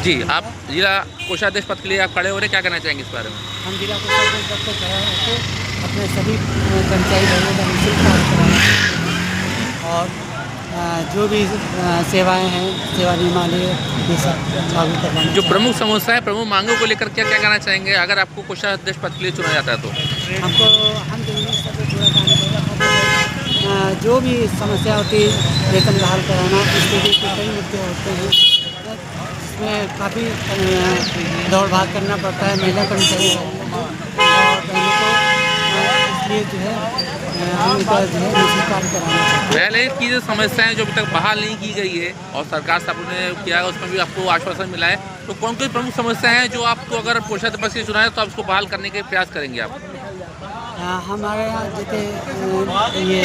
जी, आप जिला कोषाध्यक्ष पद के लिए आप खड़े हो रहे, क्या कहना चाहेंगे इस बारे में? हम जिला कोषाध्यक्ष पद पर खड़े होकर अपने सभी कर्मचारी भाइयों का निःशुल्क कार्य कराना चाहते हैं और जो भी सेवाएं हैं, सेवा नियमावली ये सब लागू करवाना। जो प्रमुख समस्याएं, प्रमुख मांगों को लेकर क्या क्या कहना चाहेंगे अगर आपको कोषाध्यक्ष पद के लिए चुना जाता है तो? हम जो से पूरा काम करेगा, जो भी समस्या होती है वेतन बहाल कराना, इसके लिए कई मुद्दे होते हैं इसमें काफ़ी दौड़ भाग करना पड़ता है महिला कर्मचारी और बहनों को, इसलिए जो है हम इनका जो है निःशुल्क कार्य कराना चाहते हैं। पहले की जो समस्याएं जो अभी तक बहाल नहीं की गई है और सरकार स्थापना ने किया है उसमें भी आपको आश्वासन मिला है, तो कौन कौन प्रमुख समस्याएं हैं जो आपको अगर कोषाध्यक्ष पद से चुना है तो आप उसको बहाल करने के प्रयास करेंगे आप? हमारे यहाँ जैसे ये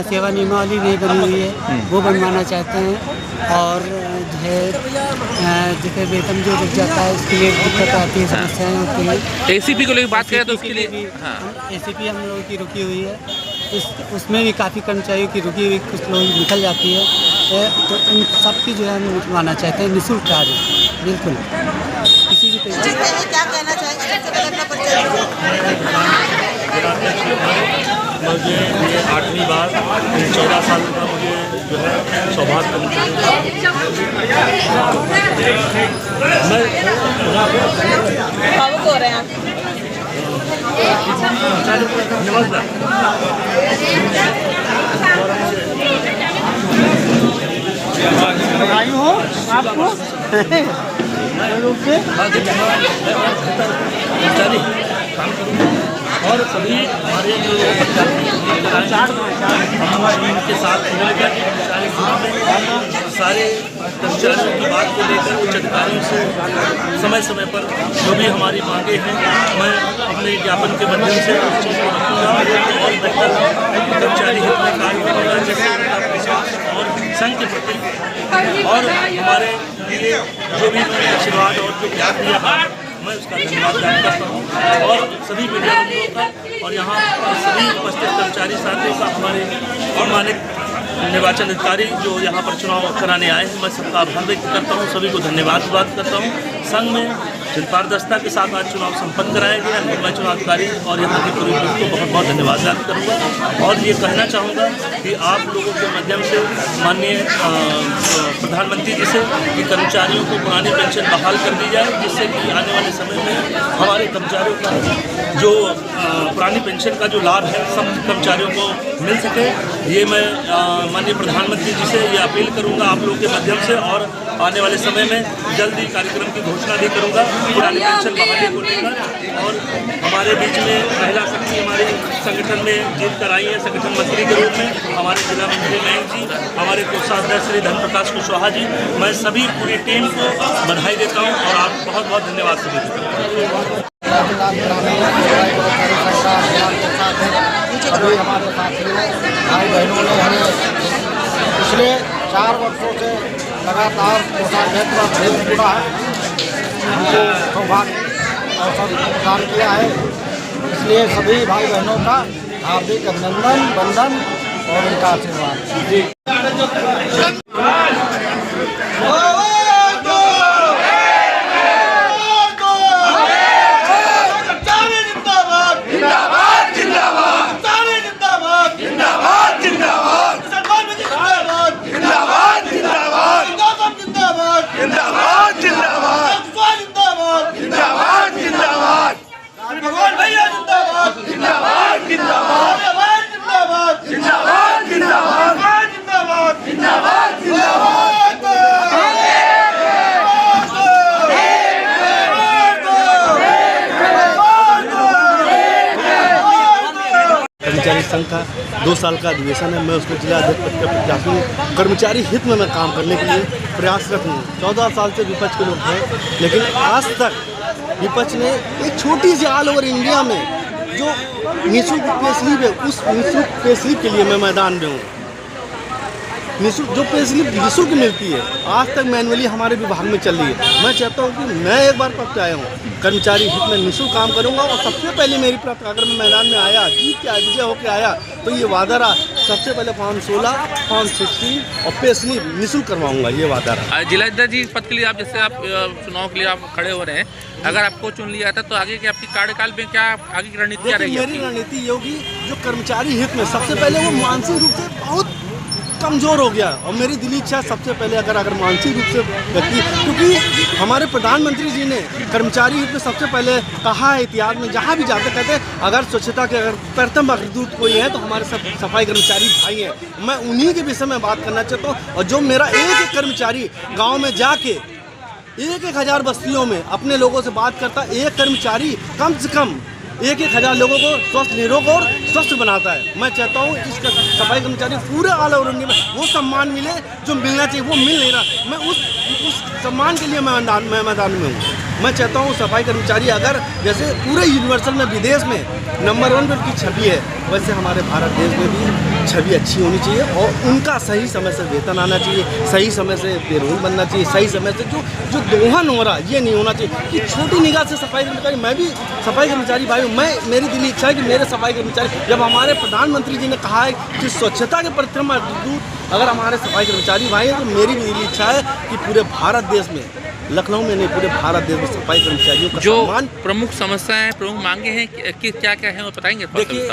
सेवा नियमावली नहीं बनी हुई है वो बनवाना चाहते हैं और जो है जैसे वेतन जो रुक जाता है उसके लिए दिक्कत आती है, समस्याएं होती हैं। एसीपी को लेकर बात करें तो उसके लिए एसीपी हम लोगों की रुकी हुई है, उसमें भी काफ़ी कर्मचारियों की रुकी हुई कुछ लोग निकल जाती है, तो उन सब की जो है हम निकलवाना चाहते हैं निःशुल्क कार्य, बिल्कुल किसी भी तरीके से। क्या कहना चाहेंगे? मुझे ये 8वीं बार 14 साल का मुझे जो है सौभाग्य भावुक हो रहे हैं बधाई हो आपको और सभी हमारे जो के साथ मिलकर सारे कर्मचारियों की बात को लेकर उच्च अधिकारियों से समय समय पर जो भी हमारी मांगे हैं मैं अपने ज्ञापन के माध्यम से उस चीज़ को रखूँगा और बेहतर कर्मचारी हित में कार्य करूँगा, जैसे और संघ के प्रति और हमारे लिए जो भी आशीर्वाद और जो ज्ञान दिया मैं उसका धन्यवाद ज्ञापन करता हूँ और सभी मीडिया बंधुओं का और यहाँ सभी उपस्थित कर्मचारी साथियों का, हमारे सम्मानित निर्वाचन अधिकारी जो यहाँ पर चुनाव कराने आए हैं, मैं सबका आभार व्यक्त करता हूँ, सभी को धन्यवाद करता हूँ। संघ में जिन पारदर्शिता के साथ आज चुनाव संपन्न कराया गया, मैं चुनाव अधिकारी और यहाँ के पूरे ग्रुप को बहुत बहुत धन्यवाद ज्ञापन करूँगा और ये कहना चाहूँगा कि आप लोगों के माध्यम से माननीय प्रधानमंत्री जी से कि कर्मचारियों को पुरानी पेंशन बहाल कर दी जाए, जिससे कि आने वाले समय में हमारे कर्मचारियों का जो पुरानी पेंशन का जो लाभ है सब कर्मचारियों को मिल सके। ये मैं माननीय प्रधानमंत्री जी से ये अपील करूँगा आप लोगों के माध्यम से और आने वाले समय में जल्द ही कार्यक्रम की घोषणा भी करूँगा पुरानी पेंशन बहाली को लेकर। और हमारे बीच में महिला शक्ति हमारे संगठन में जीत कर आई है संगठन मंत्री के रूप में हमारे जिला मंत्री मयंक जी, हमारे कोषाध्यक्ष श्री धन प्रकाश कुशवाहा जी, मैं सभी पूरी टीम को बधाई देता हूँ और आप बहुत बहुत धन्यवाद सभी हमारे साथी भाई बहनों ने हमें पिछले 4 वर्षों से लगातार कोषाध्यक्ष का भेद जुड़ा है, हमको सौभाग्य और सब प्रदान किया है, इसलिए सभी भाई बहनों का हार्दिक अभिनंदन वंदन और उनका आशीर्वाद। कर्मचारी संघ का 2 साल का अधिवेशन है, मैं उसमें जिला अध्यक्ष पद का प्रत्याशी हूँ। कर्मचारी हित में मैं काम करने के लिए प्रयासरत हूँ। 14 साल से विपक्ष के लोग हैं, लेकिन आज तक विपक्ष ने एक छोटी सी ऑल ओवर इंडिया में जो निःशुल्क पे स्लीप है, उस निःशुल्क पे स्लीप के लिए मैं मैदान में हूँ। निःशुल्क जो पे स्लिप निःशुल्क मिलती है, आज तक मैनुअली हमारे विभाग में चल रही है। मैं चाहता हूँ कि मैं एक बार पद पे आया हूँ, कर्मचारी हित में निःशुल्क काम करूँगा और सबसे पहले मेरी प्राप्त अगर मैं मैदान में आया, जीत के विजय होकर आया तो ये वादा रहा, सबसे पहले फॉर्म 16, फॉर्म 16 और पे स्लिप निःशुल्क करवाऊंगा, ये वादा रहा। जिलाध्यक्ष जी इस पद के लिए आप जैसे आप चुनाव के लिए आप खड़े हो रहे हैं, अगर आपको चुन लिया था तो आगे की आपकी कार्यकाल में क्या आगे की रणनीति क्या रहेगी? मेरी रणनीति ये होगी, जो कर्मचारी हित में सबसे पहले वो मानसिक रूप से बहुत कमज़ोर हो गया और मेरी दिली इच्छा सबसे पहले अगर मानसिक रूप से व्यक्ति, क्योंकि हमारे प्रधानमंत्री जी ने कर्मचारी हित में सबसे पहले कहा है, इतिहास में जहाँ भी जाते कहते हैं अगर स्वच्छता के अगर प्रथम अग्रदूत कोई है तो हमारे सब सफाई कर्मचारी भाई हैं। मैं उन्हीं के विषय में बात करना चाहता हूँ। और जो मेरा एक कर्मचारी गाँव में जाके 1,000 बस्तियों में अपने लोगों से बात करता, एक कर्मचारी कम से कम 1,000 लोगों को स्वस्थ, निरोग और स्वस्थ बनाता है। मैं चाहता हूँ इस सफाई कर्मचारी पूरे ऑल ओवर इंडिया में वो सम्मान मिले जो मिलना चाहिए, वो मिल नहीं रहा। मैं उस सम्मान के लिए मैं मैदान में हूँ। मैं चाहता हूँ सफाई कर्मचारी अगर जैसे पूरे यूनिवर्सल में विदेश में नंबर 1 पर उनकी छवि है, वैसे हमारे भारत देश में भी छवि अच्छी होनी चाहिए और उनका सही समय से वेतन आना चाहिए, सही समय से पेरोल बनना चाहिए, सही समय से जो दोहन हो रहा ये नहीं होना चाहिए कि छोटी निगाह से सफाई कर्मचारी। मैं भी सफाई कर्मचारी भाई हूँ, मेरी दिली इच्छा है कि मेरे सफाई कर्मचारी, जब हमारे प्रधानमंत्री जी ने कहा है कि स्वच्छता के प्रथम अग्रदूत अगर हमारे सफाई कर्मचारी भाई हैं, तो मेरी भी दिली इच्छा है कि पूरे भारत देश में, लखनऊ में नहीं पूरे भारत देश में सफाई कर्मचारियों का जो सम्मान। प्रमुख समस्याएं, प्रमुख मांगे हैं कि क्या क्या है वो बताएंगे? देखिए,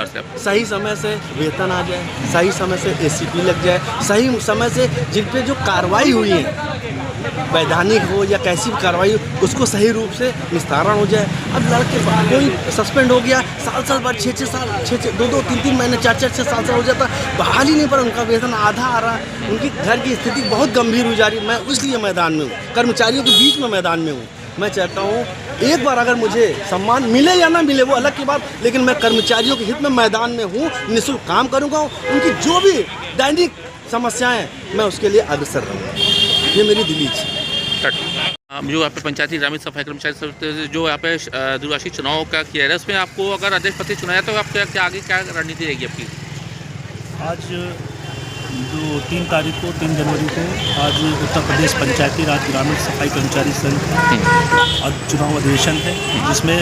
सही समय से वेतन आ जाए, सही समय से एसीपी लग जाए, सही समय से जिन पे जो कार्रवाई हुई है, वैधानिक हो या कैसी भी कार्रवाई हो, उसको सही रूप से निस्तारण हो जाए। अब लड़के कोई सस्पेंड हो गया, साल बाद 6 साल 2 3 महीने 4 साल हो जाता, बहाल ही नहीं पर उनका वेतन आधा आ रहा, उनकी घर की स्थिति बहुत गंभीर हो जा रही। मैं इसलिए मैदान में हूँ, कर्मचारियों के बीच में मैदान में हूँ। मैं चाहता हूँ एक बार अगर मुझे सम्मान मिले या ना मिले वो अलग की बात, लेकिन मैं कर्मचारियों के हित में मैदान में हूँ, निःशुल्क काम करूँगा, उनकी जो भी दैनिक समस्याएं मैं उसके लिए अग्रसर रहूँगा, ये मेरी दिली इच्छा है। जो यहाँ पे पंचायती ग्रामीण सफाई कर्मचारी जो यहाँ पे द्विवार्षिक चुनाव का किया है, उसमें आपको अगर अध्यक्ष पद से चुनाया तो आप क्या आगे क्या रणनीति रहेगी आपकी? आज 3 जनवरी को आज उत्तर प्रदेश पंचायती राज ग्रामीण सफाई कर्मचारी संघ चुनाव अधिवेशन है, जिसमें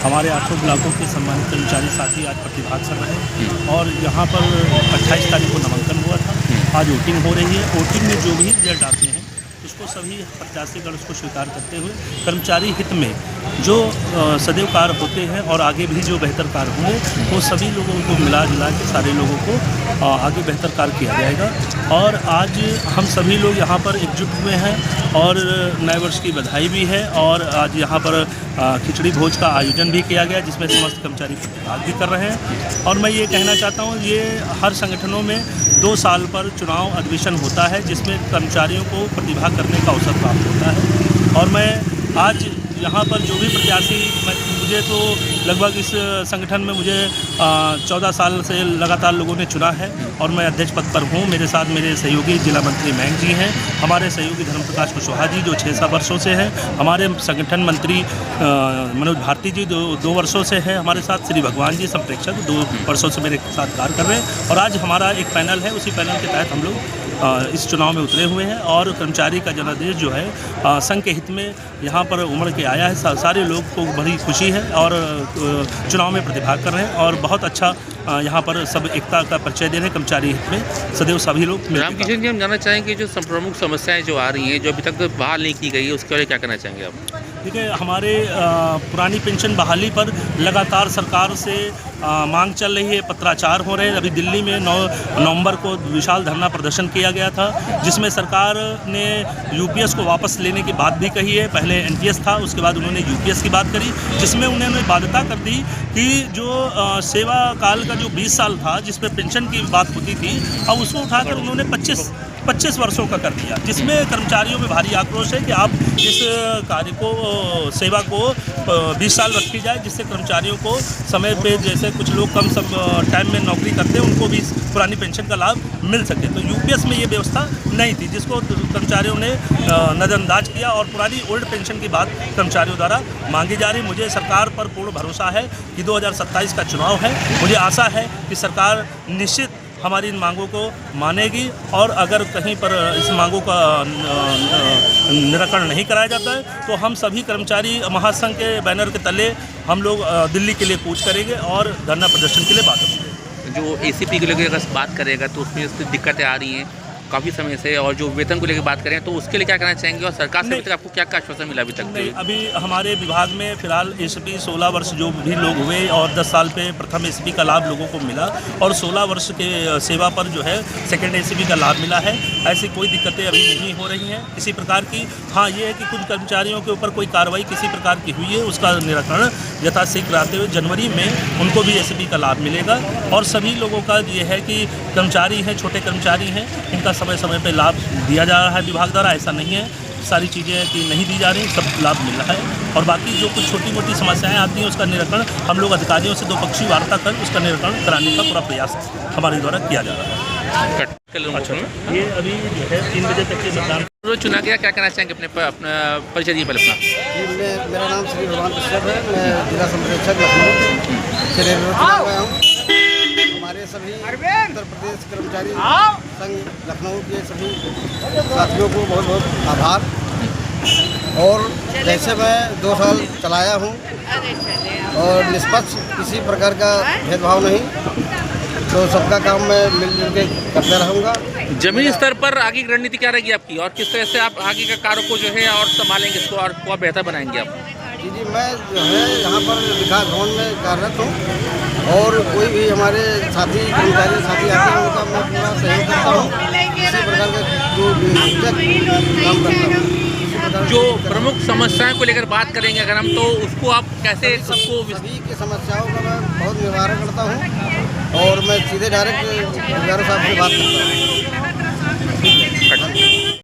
हमारे 8 ब्लॉकों के सम्मानित कर्मचारी साथी आज प्रतिभाग कर रहे हैं। और यहाँ पर 28 तारीख को नामांकन हुआ था, आज वोटिंग हो रही है। वोटिंग में जो भी रिजल्ट आते हैं उसको सभी प्रत्याशीगण उसको स्वीकार करते हुए कर्मचारी हित में जो सदैव कार्य होते हैं और आगे भी जो बेहतर कार्य होंगे वो सभी लोगों को मिला जुला के सारे लोगों को आगे बेहतर कार्य किया जाएगा। और आज हम सभी लोग यहाँ पर एकजुट हुए हैं और नए वर्ष की बधाई भी है। और आज यहाँ पर खिचड़ी भोज का आयोजन भी किया गया, जिसमें समस्त कर्मचारी प्रतिभाग भी कर रहे हैं। और मैं ये कहना चाहता हूँ, ये हर संगठनों में 2 साल पर चुनाव अधिवेशन होता है, जिसमें कर्मचारियों को प्रतिभाग करने का अवसर प्राप्त होता है। और मैं आज यहाँ पर जो भी प्रत्याशी, मुझे तो लगभग इस संगठन में मुझे 14 साल से लगातार लोगों ने चुना है और मैं अध्यक्ष पद पर हूँ। मेरे साथ मेरे सहयोगी जिला मंत्री मयंक जी हैं, हमारे सहयोगी धर्मप्रकाश कुशवाहा जी जो 6 वर्षों से हैं, हमारे संगठन मंत्री मनोज भारती जी 2 वर्षों से हैं, हमारे साथ श्री भगवान जी संप्रेक्षक 2 वर्षों से मेरे साथ कार्य कर रहे हैं। और आज हमारा एक पैनल है, उसी पैनल के तहत हम लोग इस चुनाव में उतरे हुए हैं। और कर्मचारी का जनादेश जो है संघ के हित में यहाँ पर उमड़ के आया है। सारे लोग को बड़ी खुशी है और चुनाव में प्रतिभाग कर रहे हैं और बहुत अच्छा यहाँ पर सब एकता का परिचय दे रहे हैं। कर्मचारी हित में सदैव सभी लोग। रामकिशन जी, हम जानना चाहेंगे जो प्रमुख समस्याएं जो आ रही हैं, जो अभी तक बहाल नहीं की गई है, उसके बारे में क्या कहना चाहेंगे आप? देखिए, हमारे पुरानी पेंशन बहाली पर लगातार सरकार से मांग चल रही है, पत्राचार हो रहे हैं। अभी दिल्ली में 9 नवंबर को विशाल धरना प्रदर्शन किया गया था, जिसमें सरकार ने यूपीएस को वापस लेने की बात भी कही है। पहले एनपीएस था, उसके बाद उन्होंने यूपीएस की बात करी, जिसमें उन्होंने बाध्यता कर दी कि जो सेवा काल का जो 20 साल था जिसमें पेंशन की बात होती थी, अब उसको उठाकर उन्होंने 25 वर्षों का कर दिया, जिसमें कर्मचारियों में भारी आक्रोश है कि आप इस कार्य को, सेवा को 20 साल रखी जाए, जिससे कर्मचारियों को समय पे, जैसे कुछ लोग कम टाइम में नौकरी करते हैं, उनको भी पुरानी पेंशन का लाभ मिल सके। तो यूपीएस में ये व्यवस्था नहीं थी, जिसको कर्मचारियों ने नज़रअंदाज किया और पुरानी ओल्ड पेंशन की बात कर्मचारियों द्वारा मांगी जा रही। मुझे सरकार पर पूर्ण भरोसा है कि 2027 का चुनाव है। मुझे आशा है कि सरकार निश्चित हमारी इन मांगों को मानेगी, और अगर कहीं पर इस मांगों का निराकरण नहीं कराया जाता है तो हम सभी कर्मचारी महासंघ के बैनर के तले हम लोग दिल्ली के लिए कूच करेंगे और धरना प्रदर्शन के लिए बात करेंगे। जो ACP के लेकर अगर बात करेगा तो उसमें दिक्कतें आ रही हैं काफ़ी समय से, और जो वेतन को लेकर बात करें तो उसके लिए क्या करना चाहेंगे, और सरकार से अभी तक आपको क्या क्या आश्वासन मिला अभी तक? नहीं, अभी हमारे विभाग में फिलहाल ACP 16 वर्ष जो भी लोग हुए और 10 साल पे प्रथम ACP का लाभ लोगों को मिला, और 16 वर्ष के सेवा पर जो है सेकेंड ACP का लाभ मिला है। ऐसी कोई दिक्कतें अभी नहीं हो रही हैं किसी प्रकार की। हाँ, ये है कि कुछ कर्मचारियों के ऊपर कोई कार्रवाई किसी प्रकार की हुई है, उसका निराकरण यथाशीघ्र कराते हुए जनवरी में उनको भी ACP का लाभ मिलेगा। और सभी लोगों का ये है कि कर्मचारी हैं, छोटे कर्मचारी हैं, इनका समय समय पर लाभ दिया जा रहा है विभाग द्वारा। ऐसा नहीं है सारी चीज़ें कि नहीं दी जा रही, सब लाभ मिल रहा है। और बाकी जो कुछ छोटी मोटी समस्याएं आती हैं उसका निराकरण हम लोग अधिकारियों से 2 पक्षीय वार्ता कर उसका निराकरण कराने का पूरा प्रयास हमारे द्वारा किया जा रहा है। अच्छा, ये अभी जो है 3 बजे तक के मतदान चुना गया, क्या कहना चाहेंगे अपना परिचय दिए पहले अपना? मेरा नाम श्री भगवान कश्यप है, मैं जिला संप्रेक्षक लखनऊ से चुना गया हूँ। हमारे सभी उत्तर प्रदेश कर्मचारी संघ लखनऊ के सभी साथियों को बहुत बहुत आभार। और जैसे मैं 2 साल चलाया हूँ और निष्पक्ष किसी प्रकार का भेदभाव नहीं, तो सबका काम मैं मिलजुल के करता रहूँगा। जमीनी स्तर पर आगे की रणनीति क्या रहेगी आपकी, और किस तरह से आप आगे के कार्यों को जो है और संभालेंगे, इसको और बेहतर बनाएंगे आप? जी, मैं जो है यहाँ पर विकास भवन में कार्यरत हूँ, और कोई भी हमारे साथी कर्मचारी साथी आते हैं उनका मैं पूरा सहयोग करता हूँ। इसी प्रकार का जो काम करता हूँ। जो प्रमुख समस्याओं को लेकर बात करेंगे अगर हम, तो उसको आप कैसे सबको सभी की समस्याओं का मैं बहुत निवारण करता हूँ, और मैं सीधे डायरेक्ट साहब से बात करता हूँ।